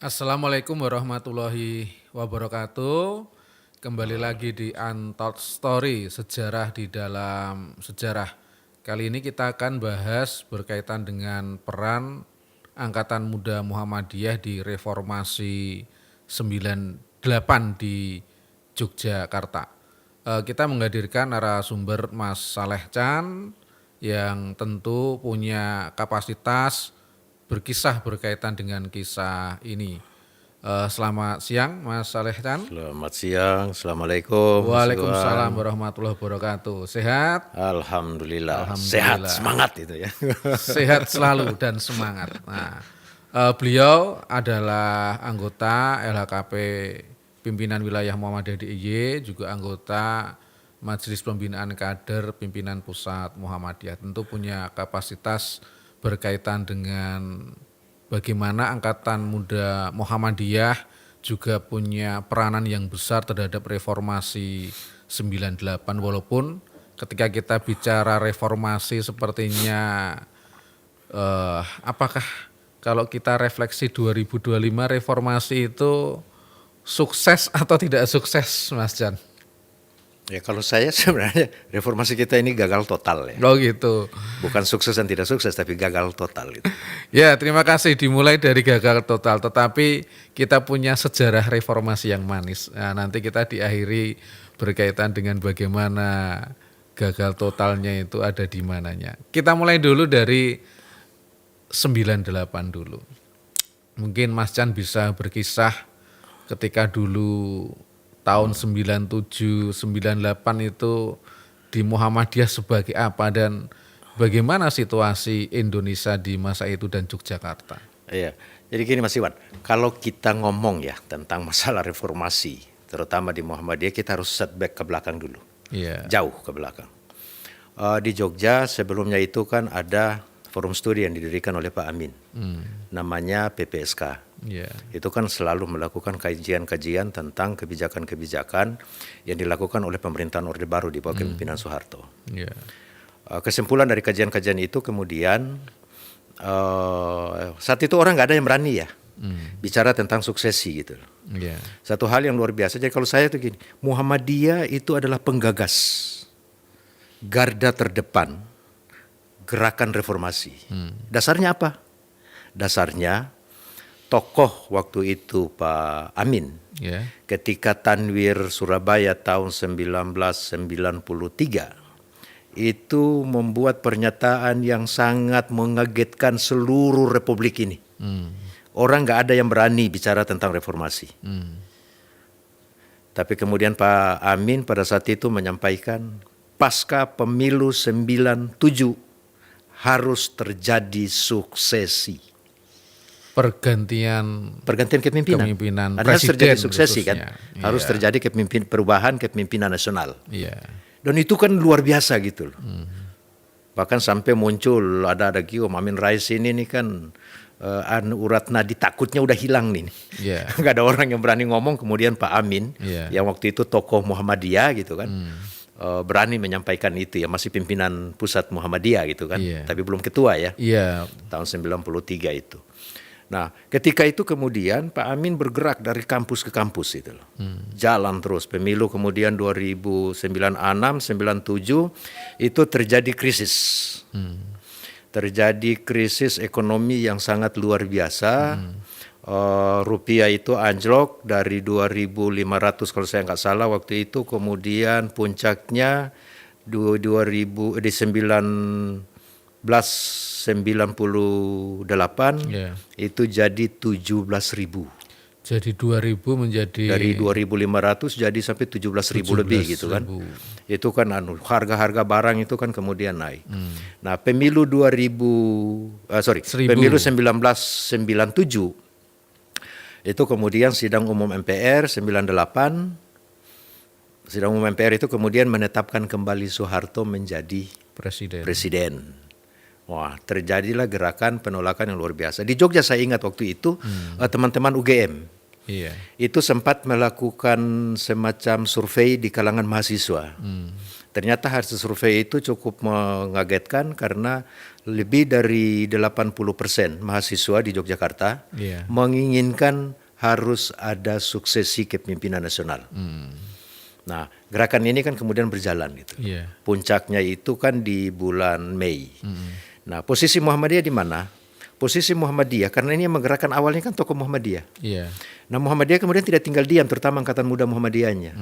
Assalamualaikum warahmatullahi wabarakatuh. Kembali lagi di Untold Story, sejarah di dalam sejarah. Kali ini kita akan bahas berkaitan dengan peran Angkatan Muda Muhammadiyah di Reformasi 98 di Yogyakarta. Kita menghadirkan narasumber Mas Saleh Chan yang tentu punya kapasitas berkisah berkaitan dengan kisah ini. Selamat siang Mas Saleh Chan. Selamat siang, Assalamualaikum. Waalaikumsalam warahmatullahi wabarakatuh. Sehat? Alhamdulillah, sehat, Alhamdulillah. semangat itu ya. Sehat selalu dan semangat. Nah, beliau adalah anggota LHKP Pimpinan Wilayah Muhammadiyah DIY, juga anggota Majelis Pembinaan Kader Pimpinan Pusat Muhammadiyah. Tentu punya kapasitas berkaitan dengan bagaimana Angkatan Muda Muhammadiyah juga punya peranan yang besar terhadap reformasi 98, walaupun ketika kita bicara reformasi sepertinya apakah kalau kita refleksi 2025 reformasi itu sukses atau tidak sukses, Mas Jan? Ya kalau saya sebenarnya reformasi kita ini gagal total ya. Oh gitu. Bukan sukses dan tidak sukses tapi gagal total itu. Ya, terima kasih, dimulai dari gagal total, tetapi kita punya sejarah reformasi yang manis. Nah, nanti kita diakhiri berkaitan dengan bagaimana gagal totalnya itu ada di mananya. Kita mulai dulu dari 98 dulu. Mungkin Mas Chan bisa berkisah ketika dulu tahun 97, 98 itu di Muhammadiyah sebagai apa dan bagaimana situasi Indonesia di masa itu dan Yogyakarta. Iya. Jadi gini Mas Iwan, kalau kita ngomong ya tentang masalah reformasi, terutama di Muhammadiyah, kita harus setback ke belakang dulu. Iya. Jauh ke belakang. Di Jogja sebelumnya itu kan ada forum studi yang didirikan oleh Pak Amin. Namanya PPSK. Iya. Itu kan selalu melakukan kajian-kajian tentang kebijakan-kebijakan yang dilakukan oleh pemerintahan Orde Baru di bawah kepemimpinan Soeharto. Iya. Kesimpulan dari kajian-kajian itu kemudian saat itu orang nggak ada yang berani ya bicara tentang suksesi gitu. Iya. Satu hal yang luar biasa. Jadi kalau saya tuh gini, Muhammadiyah itu adalah penggagas, garda terdepan gerakan reformasi. Dasarnya apa? Dasarnya tokoh waktu itu Pak Amin. Iya. Ketika Tanwir Surabaya tahun 1993 itu membuat pernyataan yang sangat mengagetkan seluruh republik ini. Orang nggak ada yang berani bicara tentang reformasi. Tapi kemudian Pak Amin pada saat itu menyampaikan pasca pemilu 97 harus terjadi suksesi. Pergantian Kepemimpinan. Harus presiden terjadi suksesi khususnya. kan. Harus Iya. terjadi perubahan kepemimpinan nasional. Iya. Dan itu kan luar biasa gitu loh. Bahkan sampai muncul ada Om Amin Rais ini nih kan urat nadi takutnya udah hilang nih. Iya. Gak ada orang yang berani ngomong. Kemudian Pak Amin yang waktu itu tokoh Muhammadiyah gitu kan. Berani menyampaikan itu ya, masih pimpinan pusat Muhammadiyah gitu kan. Tapi belum ketua ya. Iya. Tahun 93 itu. Nah, ketika itu kemudian Pak Amin bergerak dari kampus ke kampus itu loh. Jalan terus. Pemilu kemudian 2006, 97 itu terjadi krisis. Terjadi krisis ekonomi yang sangat luar biasa. Rupiah itu anjlok dari 2.500 kalau saya nggak salah waktu itu, kemudian puncaknya di 1998 itu jadi 17.000. Jadi 2.000 menjadi Dari 2.500 jadi sampai 17.000 lebih gitu kan. Itu kan harga-harga barang itu kan kemudian naik. Nah, pemilu pemilu 1997 itu kemudian sidang umum MPR 98. Sidang umum MPR itu kemudian menetapkan kembali Soeharto menjadi presiden. Wah, terjadilah gerakan penolakan yang luar biasa. Di Jogja saya ingat waktu itu teman-teman UGM itu sempat melakukan semacam survei di kalangan mahasiswa ternyata hasil survei itu cukup mengagetkan karena lebih dari 80% mahasiswa di Yogyakarta Iya. menginginkan harus ada suksesi kepemimpinan nasional. Nah, gerakan ini kan kemudian berjalan gitu. Iya. Puncaknya itu kan di bulan Mei. Nah, posisi Muhammadiyah di mana? Posisi Muhammadiyah karena ini yang menggerakkan awalnya kan tokoh Muhammadiyah. Iya. Nah, Muhammadiyah kemudian tidak tinggal diam, terutama Angkatan Muda Muhammadiyahnya.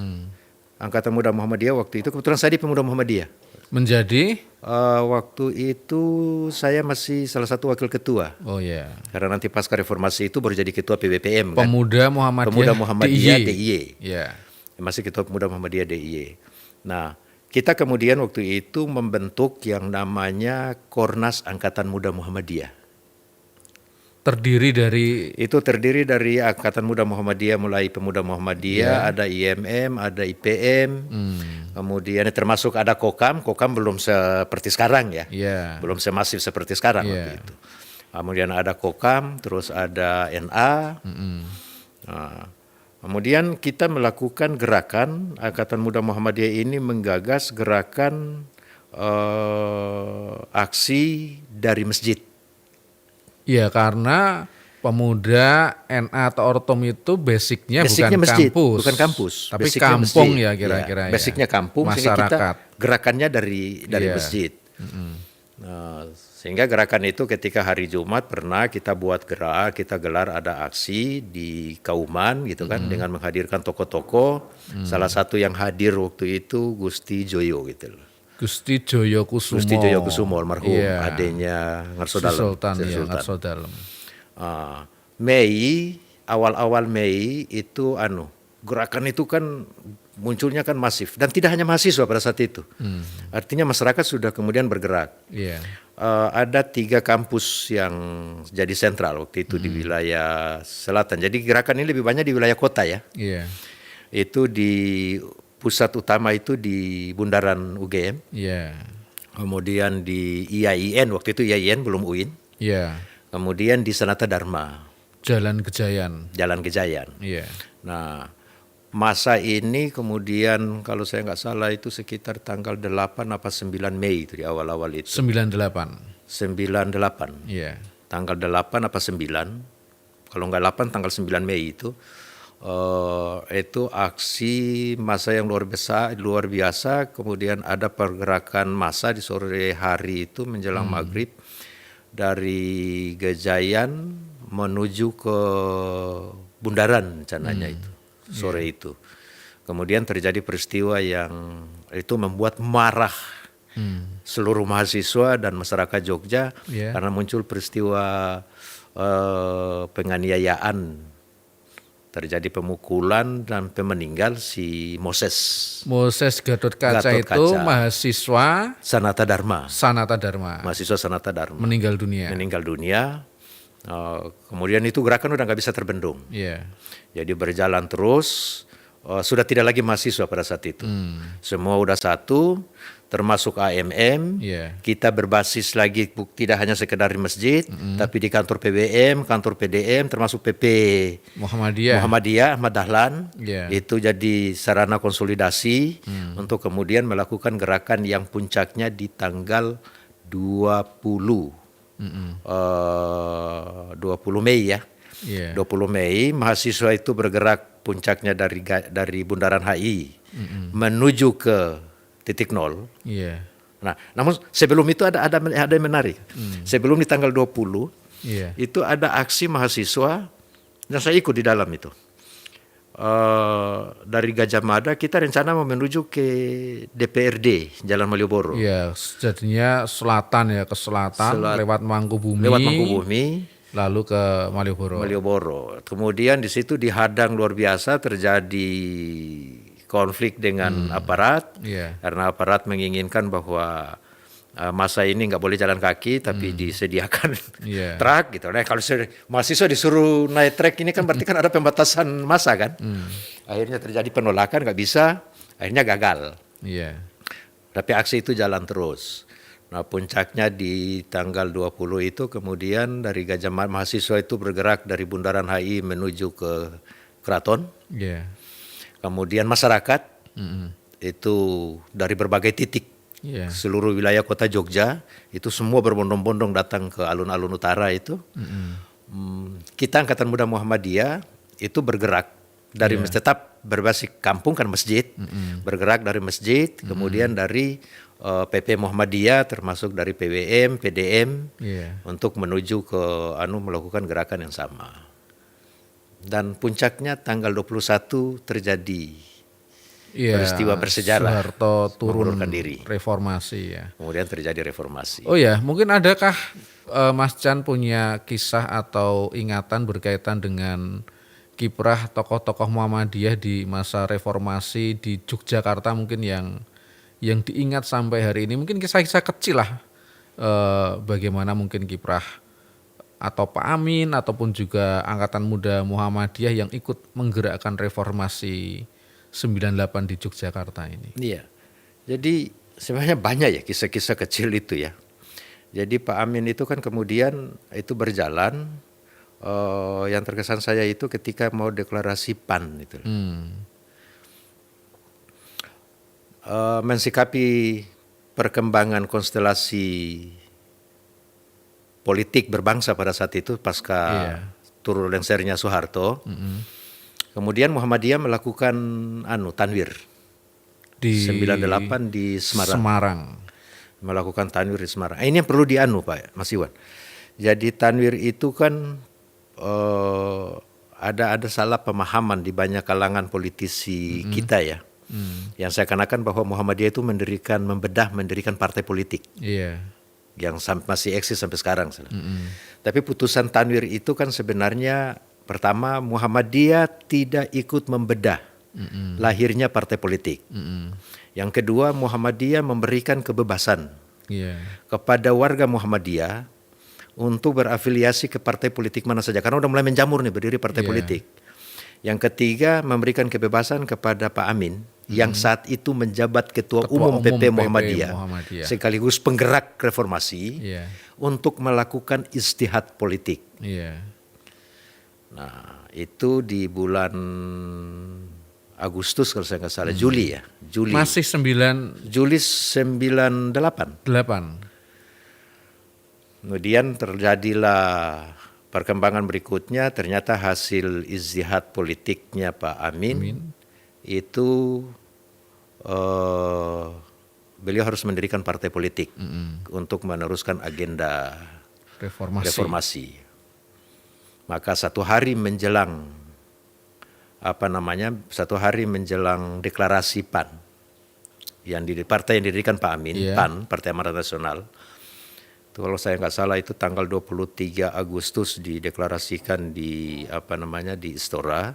Angkatan Muda Muhammadiyah waktu itu kebetulan saya di Pemuda Muhammadiyah. Menjadi? Waktu itu saya masih salah satu wakil ketua. Oh ya. Karena nanti pasca reformasi itu baru jadi ketua PBPM kan. Pemuda Muhammadiyah. Pemuda Muhammadiyah DIY. Iya. Masih ketua Pemuda Muhammadiyah DIY. Nah, kita kemudian waktu itu membentuk yang namanya Kornas Angkatan Muda Muhammadiyah. Terdiri dari Itu terdiri dari Angkatan Muda Muhammadiyah, mulai Pemuda Muhammadiyah, ada IMM, ada IPM, kemudian termasuk ada Kokam belum seperti sekarang ya, Iya. belum semasif seperti sekarang waktu itu. Kemudian ada Kokam, terus ada NA. Nah, kemudian kita melakukan gerakan, Angkatan Muda Muhammadiyah ini menggagas gerakan aksi dari masjid. Iya, karena pemuda NA atau Ortom itu basicnya bukan masjid, kampus. bukan kampus, Tapi basicnya kampung masjid. ya kira-kira ya. Basicnya kampung, sehingga kita masyarakat. gerakannya dari Iya. masjid. Nah, sehingga gerakan itu ketika hari Jumat pernah kita buat gerak, kita gelar ada aksi di Kauman gitu kan, dengan menghadirkan tokoh-tokoh. Salah satu yang hadir waktu itu Gusti Joyo gitu loh. Gusti Joyokusumo. Gusti Joyokusumo almarhum, Iya. adenya Ngarso Si Dalem. Sultan, Sri ya, Sultan. Ngarso Dalem. Mei, awal-awal Mei itu gerakan itu kan munculnya kan masif dan tidak hanya mahasiswa pada saat itu. Artinya masyarakat sudah kemudian bergerak. Iya. Ada 3 kampus yang jadi sentral waktu itu di wilayah selatan. Jadi gerakan ini lebih banyak di wilayah kota ya. Iya. Itu di pusat utama itu di Bundaran UGM. Iya. Kemudian di IAIN, waktu itu IAIN belum UIN. Iya. Kemudian di Sanata Dharma, Jalan Gejayan. Jalan Gejayan. Iya. Nah, masa ini kemudian kalau saya nggak salah itu sekitar tanggal 8 apa 9 Mei itu di awal-awal itu. 98. 98. Iya. Tanggal 8 apa 9. Kalau nggak 8 tanggal 9 Mei itu aksi massa yang luar biasa, kemudian ada pergerakan massa di sore hari itu menjelang maghrib dari Gejayan menuju ke Bundaran rencananya itu sore itu. Kemudian terjadi peristiwa yang itu membuat marah seluruh mahasiswa dan masyarakat Jogja karena muncul peristiwa penganiayaan, terjadi pemukulan dan meninggal si Moses Gatot Kaca itu mahasiswa Sanata Dharma. Mahasiswa Sanata Dharma. Meninggal dunia. Kemudian itu gerakan udah nggak bisa terbendung. Iya. Jadi berjalan terus. Sudah tidak lagi mahasiswa pada saat itu. Semua udah satu, termasuk AMM. Kita berbasis lagi tidak hanya sekedar di masjid, tapi di kantor PBM, kantor PDM, termasuk PP Muhammadiyah Ahmad Dahlan. Itu jadi sarana konsolidasi untuk kemudian melakukan gerakan yang puncaknya di tanggal 20 Mei ya. 20 Mei mahasiswa itu bergerak puncaknya dari Bundaran HI menuju ke titik nol. Nah, namun sebelum itu ada yang menarik. Sebelum di tanggal 20 itu ada aksi mahasiswa dan saya ikut di dalam itu. Dari Gajah Mada kita rencana mau menuju ke DPRD Jalan Malioboro. Iya, jadinya selatan ya, ke selatan lewat Mangkubumi. Lalu ke Malioboro. Kemudian di situ dihadang luar biasa, terjadi konflik dengan aparat karena aparat menginginkan bahwa masa ini nggak boleh jalan kaki tapi disediakan truk gitu. Nah, kalau mahasiswa disuruh naik truk ini kan berarti kan ada pembatasan masa kan. Akhirnya terjadi penolakan, nggak bisa, akhirnya gagal. Tapi aksi itu jalan terus. Nah, puncaknya di tanggal 20 itu kemudian dari Gajah Mada mahasiswa itu bergerak dari Bundaran HI menuju ke Keraton. Kemudian masyarakat itu dari berbagai titik Iya. seluruh wilayah kota Jogja, itu semua berbondong-bondong datang ke alun-alun utara itu. Kita Angkatan Muda Muhammadiyah itu bergerak dari tetap berbasis kampung kan masjid, bergerak dari masjid, kemudian dari PP Muhammadiyah termasuk dari PWM, PDM untuk menuju ke melakukan gerakan yang sama. Dan puncaknya tanggal 21 terjadi peristiwa bersejarah, Soeharto turun mengundurkan diri. reformasi ya. Kemudian terjadi reformasi. Oh ya, mungkin adakah Mas Chan punya kisah atau ingatan berkaitan dengan kiprah tokoh-tokoh Muhammadiyah di masa reformasi di Yogyakarta mungkin yang diingat sampai hari ini? Mungkin kisah-kisah kecil lah, bagaimana mungkin kiprah atau Pak Amin ataupun juga Angkatan Muda Muhammadiyah yang ikut menggerakkan reformasi 98 di Yogyakarta ini. Iya. Jadi sebenarnya banyak ya kisah-kisah kecil itu ya. Jadi Pak Amin itu kan kemudian itu berjalan, yang terkesan saya itu ketika mau deklarasi PAN itu. Mensikapi perkembangan konstelasi politik berbangsa pada saat itu pasca turun lengsernya Soeharto. Kemudian Muhammadiyah melakukan tanwir Di 98 di Semarang. Melakukan tanwir di Semarang. Ini yang perlu Pak Mas Iwan. Jadi tanwir itu kan ada salah pemahaman di banyak kalangan politisi kita ya. Yang seakan-akan bahwa Muhammadiyah itu mendirikan partai politik. Iya. Yang masih eksis sampai sekarang. Tapi putusan tanwir itu kan sebenarnya pertama Muhammadiyah tidak ikut membedah lahirnya partai politik. Yang kedua Muhammadiyah memberikan kebebasan kepada warga Muhammadiyah untuk berafiliasi ke partai politik mana saja. Karena udah mulai menjamur nih berdiri partai politik. Yang ketiga memberikan kebebasan kepada Pak Amin yang saat itu menjabat Ketua Umum PP Muhammadiyah sekaligus penggerak reformasi untuk melakukan istihad politik. Nah itu di bulan Agustus kalau saya nggak salah, Juli ya. Masih 9. Juli 98. Kemudian terjadilah perkembangan berikutnya, ternyata hasil istihad politiknya Pak Amin. Itu beliau harus mendirikan partai politik untuk meneruskan agenda reformasi. Maka satu hari menjelang deklarasi PAN partai yang didirikan Pak Amin, PAN, Partai Amanat Nasional. Itu kalau saya nggak salah itu tanggal 23 Agustus dideklarasikan di Istora.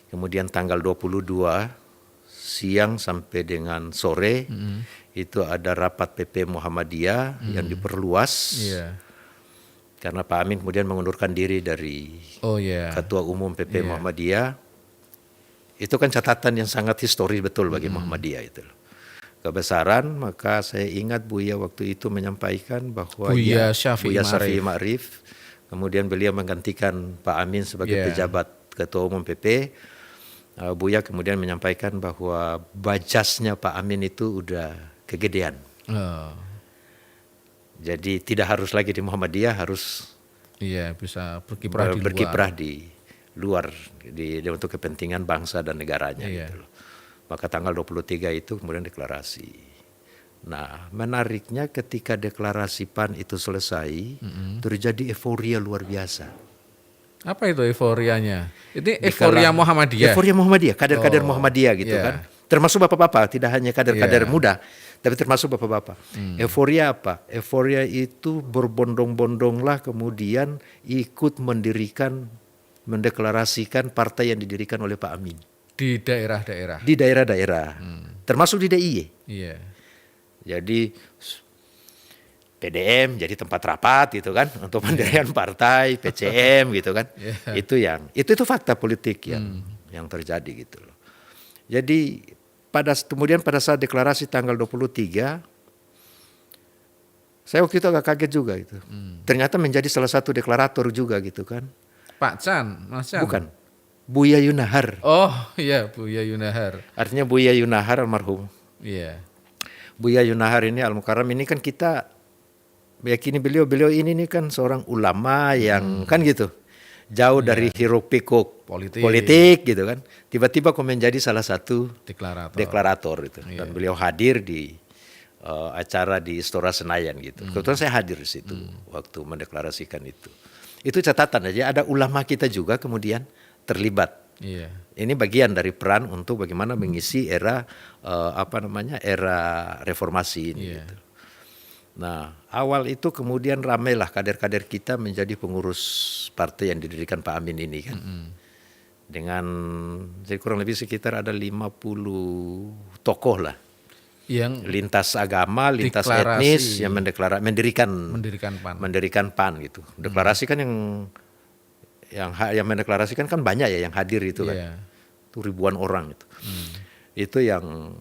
Kemudian tanggal 22 siang sampai dengan sore itu ada rapat PP Muhammadiyah yang diperluas. Karena Pak Amin kemudian mengundurkan diri dari Ketua Umum PP Muhammadiyah. Itu kan catatan yang sangat historis betul bagi Muhammadiyah itu. Kebesaran, maka saya ingat Buya waktu itu menyampaikan bahwa Buya Syafi'i Ma'rif. Ma'rif, kemudian beliau menggantikan Pak Amin sebagai pejabat Ketua Umum PP. Buya kemudian menyampaikan bahwa bajasnya Pak Amin itu udah kegedean. Jadi tidak harus lagi di Muhammadiyah, harus bisa berkiprah di luar untuk kepentingan bangsa dan negaranya gitu loh. Maka tanggal 23 itu kemudian deklarasi. Nah, menariknya ketika deklarasi PAN itu selesai, terjadi euforia luar biasa. Apa itu euforianya? Ini euforia Muhammadiyah. Euforia Muhammadiyah, kader-kader Muhammadiyah gitu kan. Termasuk bapak-bapak, tidak hanya kader-kader muda, tapi termasuk bapak-bapak. Euforia apa? Euforia itu berbondong-bondonglah kemudian ikut mendeklarasikan partai yang didirikan oleh Pak Amin. Di daerah-daerah. Di daerah-daerah, termasuk di DIY. Jadi PDM jadi tempat rapat gitu kan untuk pendirian partai, PCM gitu kan. Itu fakta politik yang terjadi gitu loh. Jadi kemudian pada saat deklarasi tanggal 23, saya waktu itu agak kaget juga gitu. Ternyata menjadi salah satu deklarator juga gitu kan. Pak Chan, Mas Chan. Bukan. Buya Yunahar. Oh iya, Buya Yunahar. Artinya Buya Yunahar almarhum. Iya. Buya Yunahar ini Al-Mukarram ini kan kita meyakini beliau ini nih kan seorang ulama yang kan gitu. Jauh dari hiruk pikuk politik gitu kan. Tiba-tiba kok menjadi salah satu deklarator itu. Dan beliau hadir di acara di Istora Senayan gitu. Kebetulan saya hadir di situ waktu mendeklarasikan itu. Itu catatan aja, ada ulama kita juga kemudian terlibat. Iya. Ini bagian dari peran untuk bagaimana mengisi era era reformasi ini. Iya. Gitu. Nah, awal itu kemudian ramailah kader-kader kita menjadi pengurus partai yang didirikan Pak Amin ini kan. Dengan jadi kurang lebih sekitar ada 50 tokoh lah. Yang Lintas agama, lintas etnis yang mendirikan PAN gitu. Deklarasi kan yang mendeklarasikan kan banyak ya yang hadir itu kan. Itu ribuan orang itu. Itu yang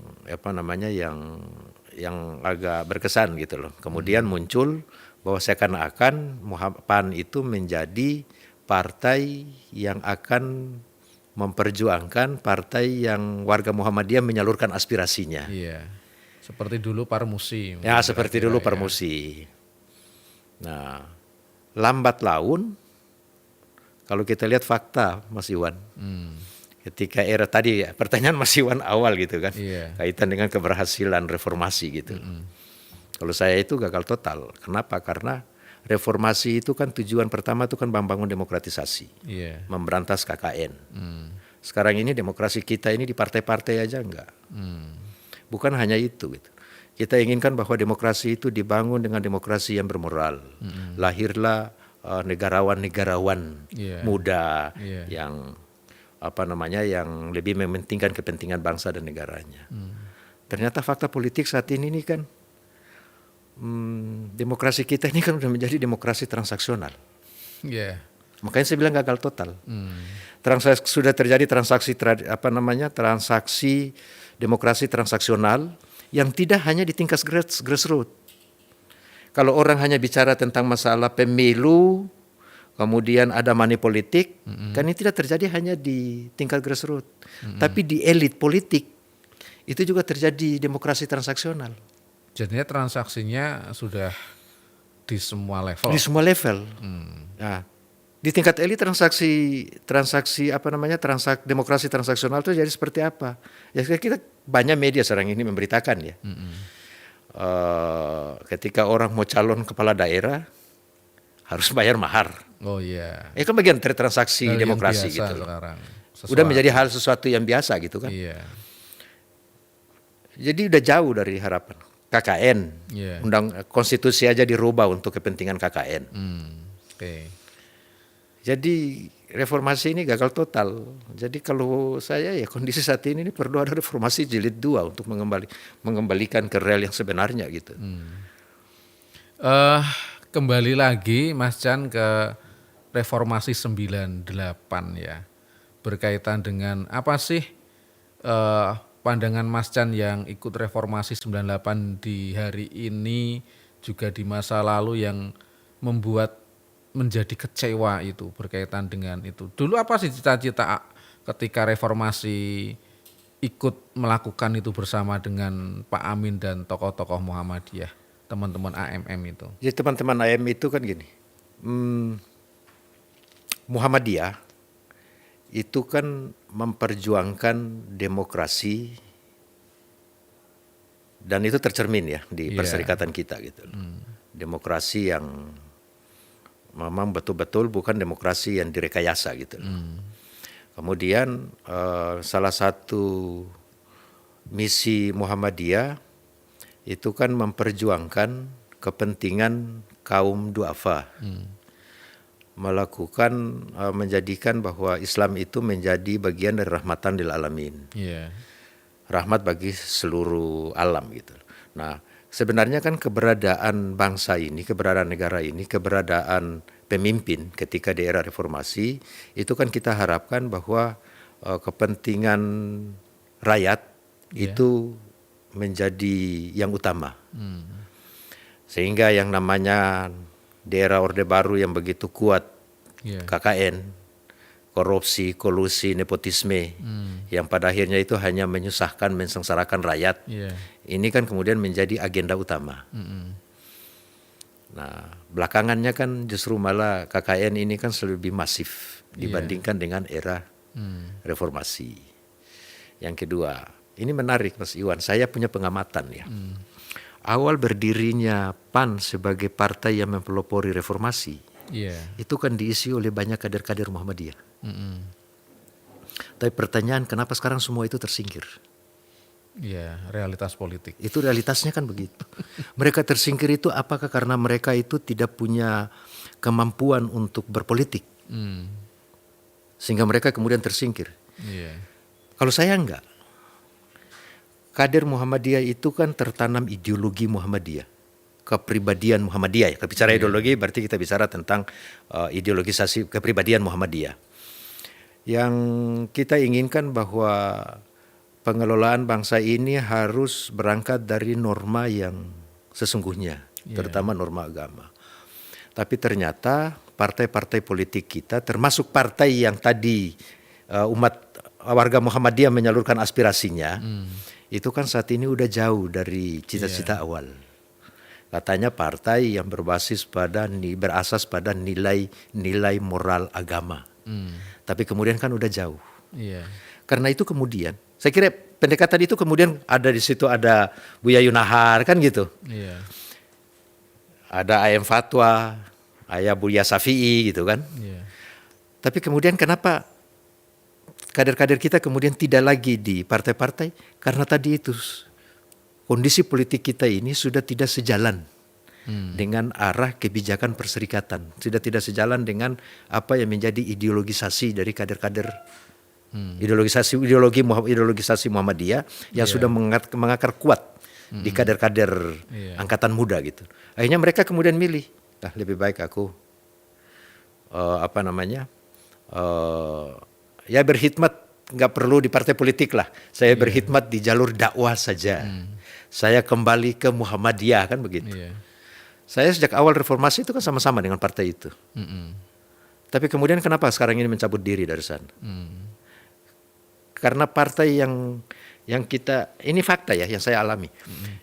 yang agak berkesan gitu loh. Kemudian muncul bahwa seakan-akan PAN itu menjadi partai yang akan memperjuangkan partai yang warga Muhammadiyah menyalurkan aspirasinya. Iya. Seperti dulu Parmusi. Ya, seperti dulu Parmusi. Nah, lambat laun kalau kita lihat fakta Mas Iwan. Ketika era tadi pertanyaan Mas Iwan awal gitu kan. Kaitan dengan keberhasilan reformasi gitu. Kalau saya itu gagal total. Kenapa? Karena reformasi itu kan tujuan pertama itu kan membangun demokratisasi. Memberantas KKN. Sekarang ini demokrasi kita ini di partai-partai aja enggak. Bukan hanya itu gitu. Kita inginkan bahwa demokrasi itu dibangun dengan demokrasi yang bermoral. Lahirlah negarawan-negarawan muda yang yang lebih mementingkan kepentingan bangsa dan negaranya. Ternyata fakta politik saat ini kan demokrasi kita ini kan sudah menjadi demokrasi transaksional. Makanya saya bilang gagal total. Sudah terjadi transaksi demokrasi transaksional yang tidak hanya di tingkat grassroots. Kalau orang hanya bicara tentang masalah pemilu, kemudian ada money politik, kan ini tidak terjadi hanya di tingkat grassroots. Tapi di elit politik, itu juga terjadi demokrasi transaksional. Jadinya transaksinya sudah di semua level. Di semua level. Nah, di tingkat elit demokrasi transaksional itu jadi seperti apa? Ya kita banyak media sekarang ini memberitakan ya. Ketika orang mau calon kepala daerah harus bayar mahar. Oh iya. Itu kan bagian dari transaksi demokrasi gitu. Sekarang. Udah menjadi hal sesuatu yang biasa gitu kan. Iya. Jadi udah jauh dari harapan. KKN, konstitusi aja dirubah untuk kepentingan KKN. Jadi reformasi ini gagal total. Jadi kalau saya ya kondisi saat ini perlu ada reformasi jilid 2 untuk mengembalikan ke rel yang sebenarnya gitu. Kembali lagi Mas Chan ke reformasi 98 ya. Berkaitan dengan apa sih pandangan Mas Chan yang ikut reformasi 98 di hari ini juga di masa lalu yang membuat menjadi kecewa itu berkaitan dengan itu. Dulu apa sih cita-cita ketika reformasi ikut melakukan itu bersama dengan Pak Amin dan tokoh-tokoh Muhammadiyah, teman-teman AMM itu? Jadi teman-teman AMM itu kan gini, Muhammadiyah itu kan memperjuangkan demokrasi dan itu tercermin ya di perserikatan kita gitu. Demokrasi yang memang betul-betul bukan demokrasi yang direkayasa gitu. Kemudian salah satu misi Muhammadiyah itu kan memperjuangkan kepentingan kaum duafa. Menjadikan bahwa Islam itu menjadi bagian dari rahmatan lil alamin. Rahmat bagi seluruh alam gitu. Nah, sebenarnya kan keberadaan bangsa ini, keberadaan negara ini, keberadaan pemimpin ketika di era reformasi itu kan kita harapkan bahwa kepentingan rakyat itu menjadi yang utama. Sehingga yang namanya di era Orde Baru yang begitu kuat KKN, korupsi, kolusi, nepotisme, yang pada akhirnya itu hanya menyusahkan, mensengsarakan rakyat. Iya. Ini kan kemudian menjadi agenda utama. Nah, belakangannya kan justru malah KKN ini kan lebih masif dibandingkan dengan era reformasi. Yang kedua, ini menarik Mas Iwan, saya punya pengamatan ya. Awal berdirinya PAN sebagai partai yang mempelopori reformasi, Iya. itu kan diisi oleh banyak kader-kader Muhammadiyah. Tapi pertanyaan, kenapa sekarang semua itu tersingkir? Iya, realitas politik. Itu realitasnya kan begitu. Mereka tersingkir itu apakah karena mereka itu tidak punya kemampuan untuk berpolitik, sehingga mereka kemudian tersingkir? Iya. Kalau saya enggak. Kader Muhammadiyah itu kan tertanam ideologi Muhammadiyah, kepribadian Muhammadiyah. Kalau bicara ideologi berarti kita bicara tentang ideologisasi kepribadian Muhammadiyah. Yang kita inginkan bahwa pengelolaan bangsa ini harus berangkat dari norma yang sesungguhnya, terutama norma agama. Tapi ternyata partai-partai politik kita, termasuk partai yang tadi umat warga Muhammadiyah menyalurkan aspirasinya, itu kan saat ini udah jauh dari cita-cita awal. Katanya partai yang berasas pada nilai moral agama. Tapi kemudian kan udah jauh. Iya. Karena itu kemudian, saya kira pendekatan itu kemudian ada di situ, ada Buya Yunahar kan gitu. Iya. Ada Ayam Fatwa, Ayah Buya Syafi'i gitu kan. Iya. Tapi kemudian kenapa kader-kader kita kemudian tidak lagi di partai-partai? Karena tadi itu kondisi politik kita ini sudah tidak sejalan dengan arah kebijakan perserikatan, sudah tidak sejalan dengan apa yang menjadi ideologisasi dari kader-kader, ideologisasi Muhammadiyah yang sudah mengakar kuat di kader-kader angkatan muda gitu. Akhirnya mereka kemudian milih, lebih baik aku ya berkhidmat, nggak perlu di partai politik lah. Saya berkhidmat di jalur dakwah saja. Saya kembali ke Muhammadiyah kan begitu. Iya. Saya sejak awal reformasi itu kan sama-sama dengan partai itu. Tapi kemudian kenapa sekarang ini mencabut diri dari sana? Karena partai yang kita, ini fakta ya yang saya alami.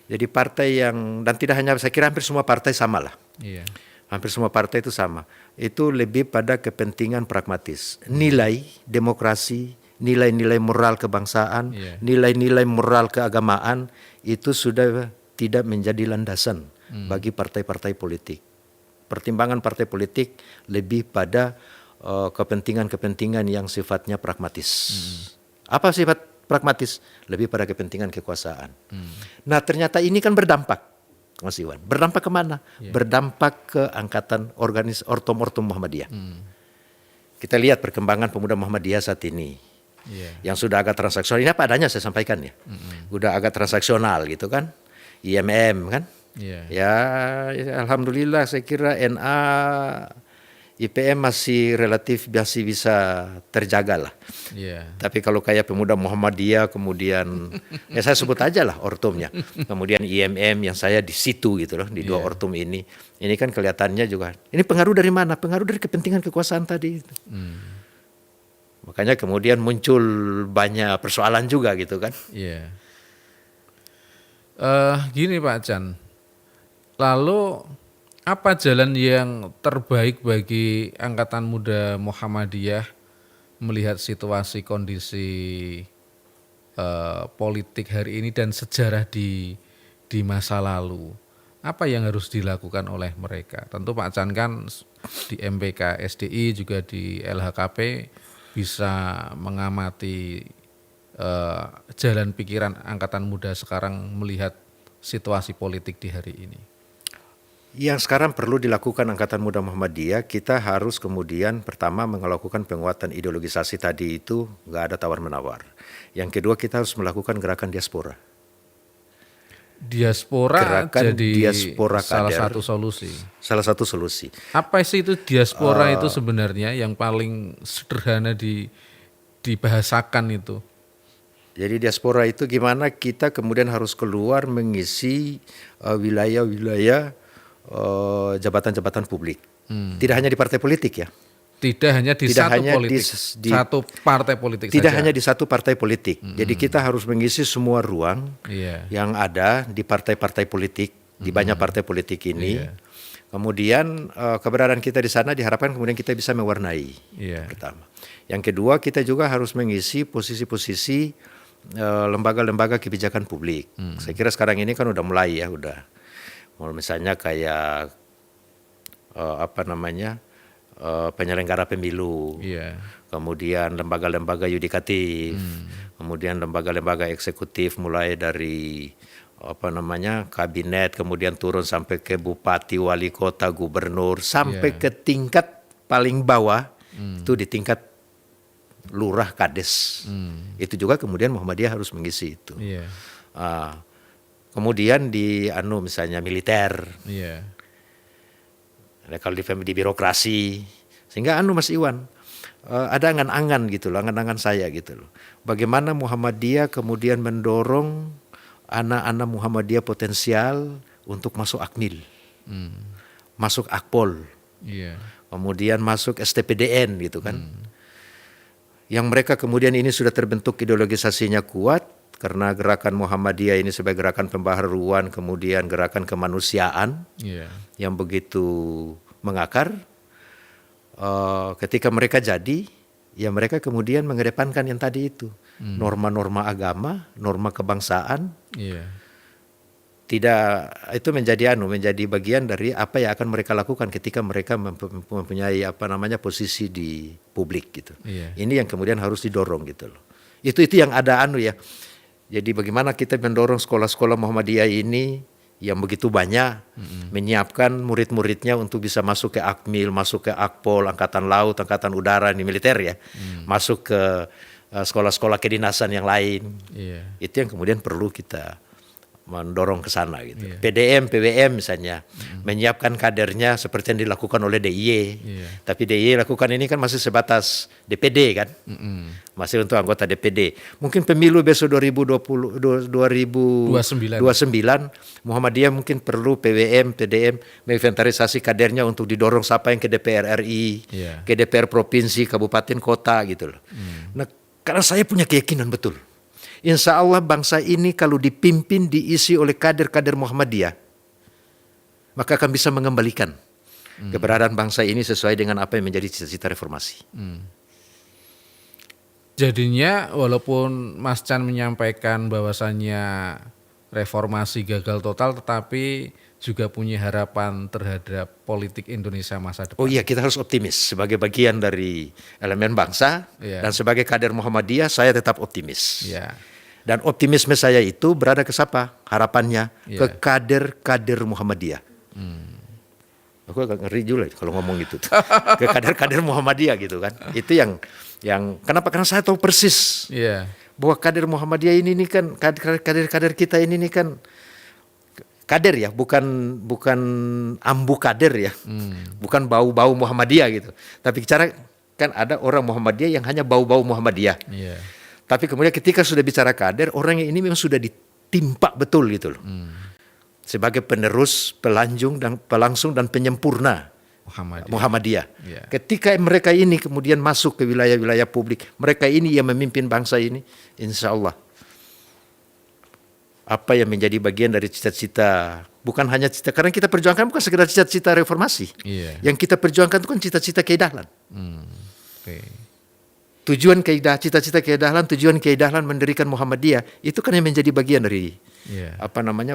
Jadi partai yang, dan tidak hanya, saya kira hampir semua partai sama lah. Iya. Hampir semua partai itu sama. Itu lebih pada kepentingan pragmatis. Nilai demokrasi, nilai-nilai moral kebangsaan, nilai-nilai moral keagamaan itu sudah tidak menjadi landasan bagi partai-partai politik. Pertimbangan partai politik lebih pada kepentingan-kepentingan yang sifatnya pragmatis. Apa sifat pragmatis? Lebih pada kepentingan kekuasaan. Nah ternyata ini kan berdampak, Mas Iwan. Berdampak kemana? Berdampak ke angkatan ortom Muhammadiyah. Kita lihat perkembangan pemuda Muhammadiyah saat ini. Yang sudah agak transaksional. Ini apa adanya saya sampaikan ya. Udah agak transaksional gitu kan. IMM kan. Ya alhamdulillah saya kira NA IPM masih relatif masih bisa terjaga lah. Tapi kalau kayak pemuda Muhammadiyah kemudian ya saya sebut aja lah ortumnya. Kemudian IMM yang saya di situ gitu loh, di dua ortum ini. Ini kan kelihatannya juga. Ini pengaruh dari mana? Pengaruh dari kepentingan kekuasaan tadi. Makanya kemudian muncul banyak persoalan juga gitu kan. Gini Pak Chan. Lalu apa jalan yang terbaik bagi angkatan muda Muhammadiyah melihat situasi kondisi politik hari ini dan sejarah di masa lalu? Apa yang harus dilakukan oleh mereka? Tentu Pak Chan kan di MPK SDI juga di LHKP bisa mengamati jalan pikiran angkatan muda sekarang melihat situasi politik di hari ini. Yang sekarang perlu dilakukan Angkatan Muda Muhammadiyah, kita harus kemudian pertama melakukan penguatan ideologisasi tadi itu, nggak ada tawar-menawar. Yang kedua kita harus melakukan gerakan diaspora. Gerakan jadi diaspora salah kader, satu solusi. Salah satu solusi. Apa sih itu diaspora itu sebenarnya yang paling sederhana dibahasakan itu? Jadi diaspora itu gimana kita kemudian harus keluar mengisi wilayah-wilayah jabatan-jabatan publik. Tidak hanya di partai politik ya. Tidak hanya di Tidak satu hanya politik, satu partai politik tidak saja. hanya di satu partai politik. Jadi kita harus mengisi semua ruang Iya. yang ada di partai-partai politik, di banyak partai politik ini. Iya. Kemudian keberadaan kita di sana diharapkan kemudian kita bisa mewarnai. Iya. Pertama. Yang kedua, kita juga harus mengisi posisi-posisi lembaga-lembaga kebijakan publik. Saya kira sekarang ini kan udah mulai ya, misalnya kayak penyelenggara pemilu, Iya. kemudian lembaga-lembaga yudikatif, kemudian lembaga-lembaga eksekutif mulai dari kabinet, kemudian turun sampai ke bupati, wali kota, gubernur, sampai ke tingkat paling bawah, itu di tingkat lurah, kades. Itu juga kemudian Muhammadiyah harus mengisi itu. Iya. Kemudian di misalnya militer, Iya. kalau di birokrasi, sehingga Mas Iwan, ada angan-angan gitu loh, angan-angan saya gitu loh. Bagaimana Muhammadiyah kemudian mendorong anak-anak Muhammadiyah potensial untuk masuk Akmil, masuk Akpol, Iya. kemudian masuk STPDN gitu kan. Yang mereka kemudian ini sudah terbentuk ideologisasinya kuat karena gerakan Muhammadiyah ini sebagai gerakan pembaharuan, kemudian gerakan kemanusiaan Iya. yang begitu mengakar. Ketika mereka jadi, ya mereka kemudian mengedepankan yang tadi itu, norma-norma agama, norma kebangsaan. Iya. Tidak, itu menjadi bagian dari apa yang akan mereka lakukan ketika mereka mempunyai posisi di publik gitu. Iya. Ini yang kemudian harus didorong gitu loh. Itu yang ada ya. Jadi bagaimana kita mendorong sekolah-sekolah Muhammadiyah ini yang begitu banyak, menyiapkan murid-muridnya untuk bisa masuk ke Akmil, masuk ke Akpol, Angkatan Laut, Angkatan Udara, ini militer ya, masuk ke sekolah-sekolah kedinasan yang lain. Iya. Itu yang kemudian perlu kita mendorong ke sana gitu. Iya. PDM, PWM misalnya, menyiapkan kadernya seperti yang dilakukan oleh DIY. Iya. Tapi DIY lakukan ini kan masih sebatas DPD kan, masih untuk anggota DPD. Mungkin pemilu besok 2029 Muhammadiyah mungkin perlu PWM, PDM menginventarisasi kadernya untuk didorong siapa yang ke DPR RI, Iya. ke DPR provinsi, kabupaten, kota gitu loh. Nah, karena saya punya keyakinan betul, insya Allah bangsa ini kalau dipimpin, diisi oleh kader-kader Muhammadiyah, maka akan bisa mengembalikan keberadaan bangsa ini sesuai dengan apa yang menjadi cita-cita reformasi. Jadinya walaupun Mas Chan menyampaikan bahwasannya reformasi gagal total, tetapi juga punya harapan terhadap politik Indonesia masa depan. Oh iya, kita harus optimis sebagai bagian dari elemen bangsa. Iya. Dan sebagai kader Muhammadiyah saya tetap optimis. Iya. Dan optimisme saya itu berada ke siapa? Harapannya Iya. ke kader-kader Muhammadiyah. Aku agak ngeri juga kalau ngomong gitu. Ke kader-kader Muhammadiyah gitu kan. Itu yang kenapa? Karena saya tahu persis Iya. bahwa kader Muhammadiyah ini kan kader-kader kita ini kan kader ya, bukan ambu kader ya, bukan bau-bau Muhammadiyah gitu. Tapi bicara kan ada orang Muhammadiyah yang hanya bau-bau Muhammadiyah. Iya. Tapi kemudian ketika sudah bicara kader, orang yang ini memang sudah ditimpa betul gitu loh. Sebagai penerus, pelangsung dan penyempurna Muhammadiyah. Iya. Ketika mereka ini kemudian masuk ke wilayah-wilayah publik, mereka ini yang memimpin bangsa ini, insya Allah apa yang menjadi bagian dari cita-cita, bukan hanya cita, karena kita perjuangkan bukan sekedar cita-cita reformasi. Iya. Yang kita perjuangkan itu kan cita-cita keidahlan. Oke. Tujuan cita-cita keidahlan, tujuan keidahlan mendirikan Muhammadiyah itu kan yang menjadi bagian dari Iya.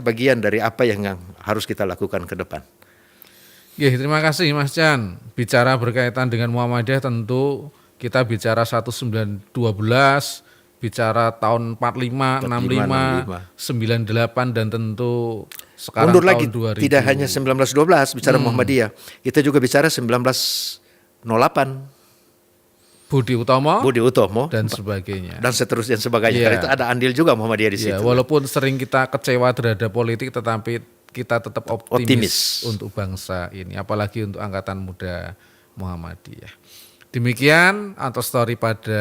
bagian dari apa yang harus kita lakukan ke depan. Ya, terima kasih Mas Chan. Bicara berkaitan dengan Muhammadiyah tentu kita bicara 1912, bicara tahun 45, 65, 98 dan tentu sekarang Mundur tahun lagi, 2000. tidak hanya 1912 bicara Muhammadiyah, kita juga bicara 1908. Budi Utomo Budi Utomo dan sebagainya. dan seterusnya dan sebagainya. Iya. Karena itu ada andil juga Muhammadiyah di situ. Ya, walaupun sering kita kecewa terhadap politik, tetapi kita tetap optimis untuk bangsa ini, apalagi untuk angkatan muda Muhammadiyah. Demikian Anto Story pada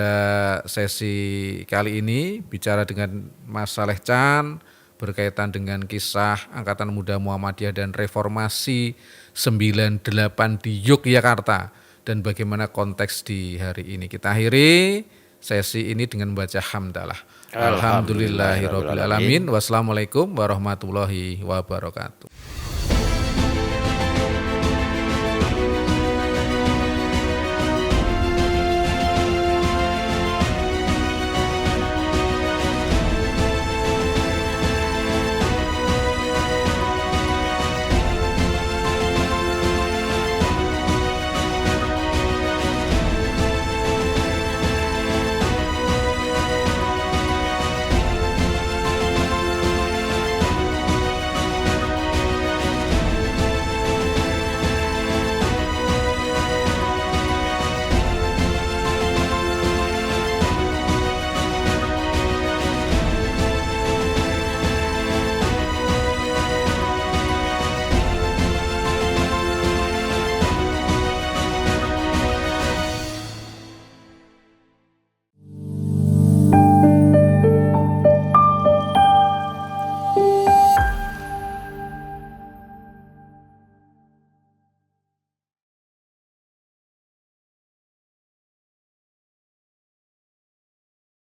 sesi kali ini, bicara dengan Mas Saleh Chan berkaitan dengan kisah angkatan muda Muhammadiyah dan reformasi 98 di Yogyakarta. dan bagaimana konteks di hari ini. Kita akhiri sesi ini dengan membaca hamdalah. Alhamdulillahirabbil alamin. Wassalamualaikum warahmatullahi wabarakatuh.